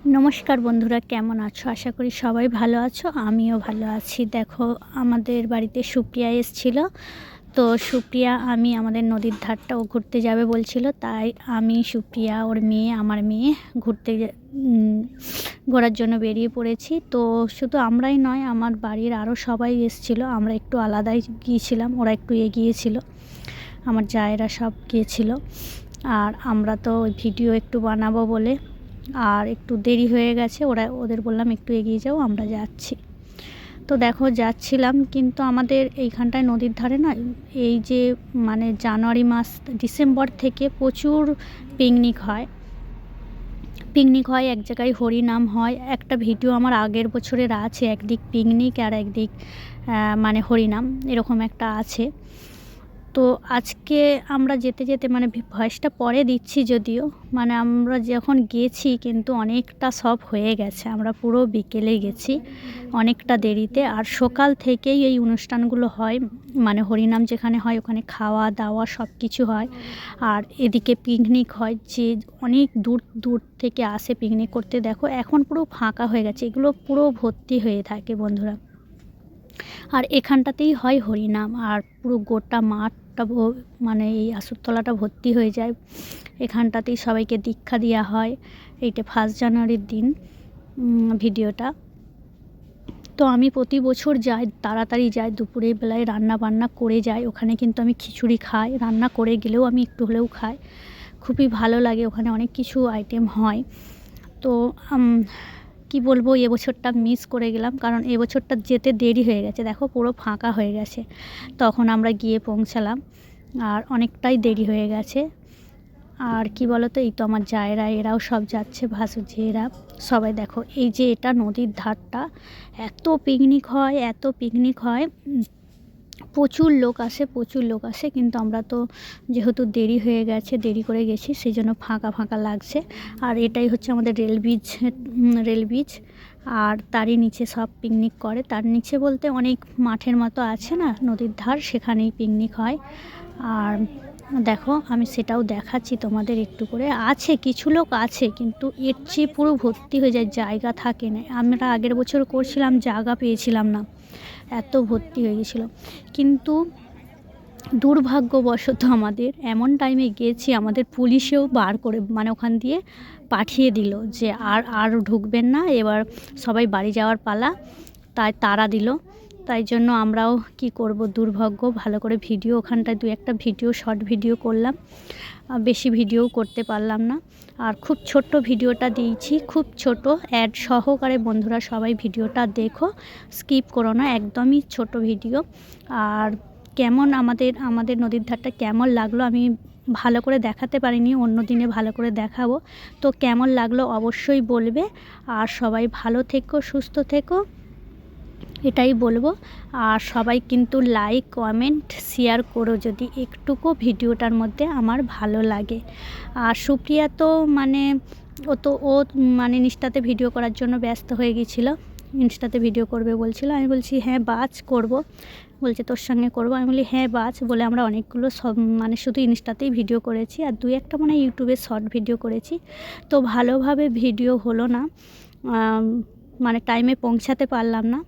নমস্কার বন্ধুরা, কেমন আছো? আশা করি সবাই ভালো আছো। আমিও ভালো আছি। দেখো, আমাদের বাড়িতে সুপ্রিয়া এসেছিল। তো সুপ্রিয়া আমাদের নদীর ধারটা ও ঘুরতে যাবে বলছিল, তাই আমি, সুপ্রিয়া, ওর মেয়ে, আমার মেয়ে ঘোরার জন্য বেরিয়ে পড়েছি। তো শুধু আমরাই নয়, আমার বাড়ির আরও সবাই এসেছিলো। আমরা একটু আলাদাই গিয়েছিলাম, ওরা একটু এগিয়েছিল, আমার জায়েরা সব গিয়েছিল। আর আমরা তো ওই ভিডিও একটু বানাবো বলে আর একটু দেরি হয়ে গেছে, ওদের বললাম একটু এগিয়ে যাও, আমরা যাচ্ছি। তো দেখো যাচ্ছিলাম, কিন্তু আমাদের এইখানটায় নদীর ধারে না, এই যে জানুয়ারি মাস, ডিসেম্বর থেকে প্রচুর পিকনিক হয়। এক জায়গায় হরিনাম হয়। একটা ভিডিও আমার আগের বছরের আছে, একদিক পিকনিক আর একদিক হরিনাম, এরকম একটা আছে। তো আজকে আমরা যেতে যেতে ভয়েসটা পরে দিচ্ছি যদিও, আমরা যখন গেছি কিন্তু অনেকটা সব হয়ে গেছে। আমরা পুরো বিকেলে গেছি, অনেকটা দেরিতে। আর সকাল থেকেই এই অনুষ্ঠানগুলো হয়, হরিনাম যেখানে হয় ওখানে খাওয়া দাওয়া সব কিছু হয়। আর এদিকে পিকনিক হয়, যে অনেক দূর দূর থেকে আসে পিকনিক করতে। দেখো এখন পুরো ফাঁকা হয়ে গেছে, এগুলো পুরো ভর্তি হয়ে থাকে বন্ধুরা। আর এখানটাতেই হয় হরিনাম, আর পুরো গোটা মাঠটা এই আসরতলাটা ভর্তি হয়ে যায়। এখানটাতেই সবাইকে দীক্ষা দেওয়া হয়। এইটা 1 জানুয়ারির দিন ভিডিওটা। তো আমি প্রতি বছর যাই, তাড়াতাড়ি যাই, দুপুরের বেলায় রান্না বান্না করে যাই। ওখানে কিন্তু আমি খিচুড়ি খাই, রান্না করে গেলেও আমি একটু হলেও খাই। খুবই ভালো লাগে, ওখানে অনেক কিছু আইটেম হয়। তো কি বলবো, এবছরটা মিস করে গেলাম, কারণ এবছরটা যেতে দেরি হয়ে গেছে। দেখো পুরো ফাঁকা হয়ে গেছে, তখন আমরা গিয়ে পৌঁছালাম, আর অনেকটাই দেরি হয়ে গেছে। আর কি বলো তো, এই তো আমার জায়েরা, এরাও সব যাচ্ছে, ভাসুঝিয়েরা সবাই। দেখো এই যে এটা নদীর ধারটা, এত পিকনিক হয়, প্রচুর লোক আসে। কিন্তু আমরা তো যেহেতু দেরি করে গেছি, সেই জন্য ফাঁকা লাগছে। আর এটাই হচ্ছে আমাদের রেল ব্রিজ। আর তারই নিচে সব পিকনিক করে। তার নিচে বলতে অনেক মাঠের মতো আছে না নদীর ধার, সেখানেই পিকনিক হয়। আর দেখো আমি সেটাও দেখাচ্ছি তোমাদের একটু করে। আছে কিছু লোক আছে, কিন্তু এর চেয়ে পুরো ভর্তি হয়ে যায়, জায়গা থাকে না। আমরা আগের বছর করছিলাম, জায়গা পেয়েছিলাম না, এত ভর্তি হয়ে গেছিলো। কিন্তু দুর্ভাগ্যবশত আমাদের এমন টাইমে গেছি, আমাদের পুলিশেও বার করে ওখান দিয়ে পাঠিয়ে দিল যে আর ঢুকবেন না, এবার সবাই বাড়ি যাওয়ার পালা। তাই তাড়া দিল। তাই জন্য আমরাও কি করব, দুর্ভাগ্য। ভালো করে ভিডিও ওখানটায় 2-1টা ভিডিও, শর্ট ভিডিও করলাম, বেশি ভিডিও করতে পারলাম না। আর খুব ছোট্ট ভিডিওটা দিয়েছি, খুব ছোট অ্যাড সহকারে। বন্ধুরা সবাই ভিডিওটা দেখো, স্কিপ করো না, একদমই ছোট ভিডিও। আর কেমন আমাদের নদীর ধারটা কেমন লাগলো আমি ভালো করে দেখাতে পারিনি, অন্য দিনে ভালো করে দেখাবো। তো কেমন লাগলো অবশ্যই বলবে। আর সবাই ভালো থেকো, সুস্থ থেকো, এটাই বলবো। আর সবাই কিন্তু লাইক, কমেন্ট, শেয়ার করো যদি একটুকু ভিডিওটার মধ্যে আমার ভালো লাগে। আর সুপ্রিয়া তো ও ইনস্টাতে ভিডিও করার জন্য ব্যস্ত হয়ে গেছিলো, ইনস্টাতে ভিডিও করবে বলছিল। আমি বলছি হ্যাঁ বাছ, করব। বলছে তোর সঙ্গে করব। আমি বলি হ্যাঁ বাছ, বলে আমরা অনেকগুলো সব শুধু ইনস্টাতেই ভিডিও করেছি, আর 2-1টা ইউটিউবে শর্ট ভিডিও করেছি। তো ভালোভাবে ভিডিও হলো না, টাইমে পৌঁছাতে পারলাম না।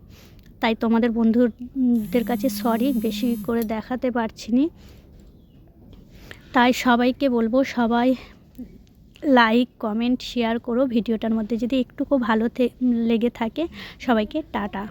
তাই তোমাদের বন্ধুদের কাছে সরি, বেশি করে দেখাতে পারছি না। তাই সবাইকে বলবো, সবাই লাইক, কমেন্ট, শেয়ার করো ভিডিওটার মধ্যে যদি একটুকু ভালো লেগে থাকে। সবাইকে টাটা।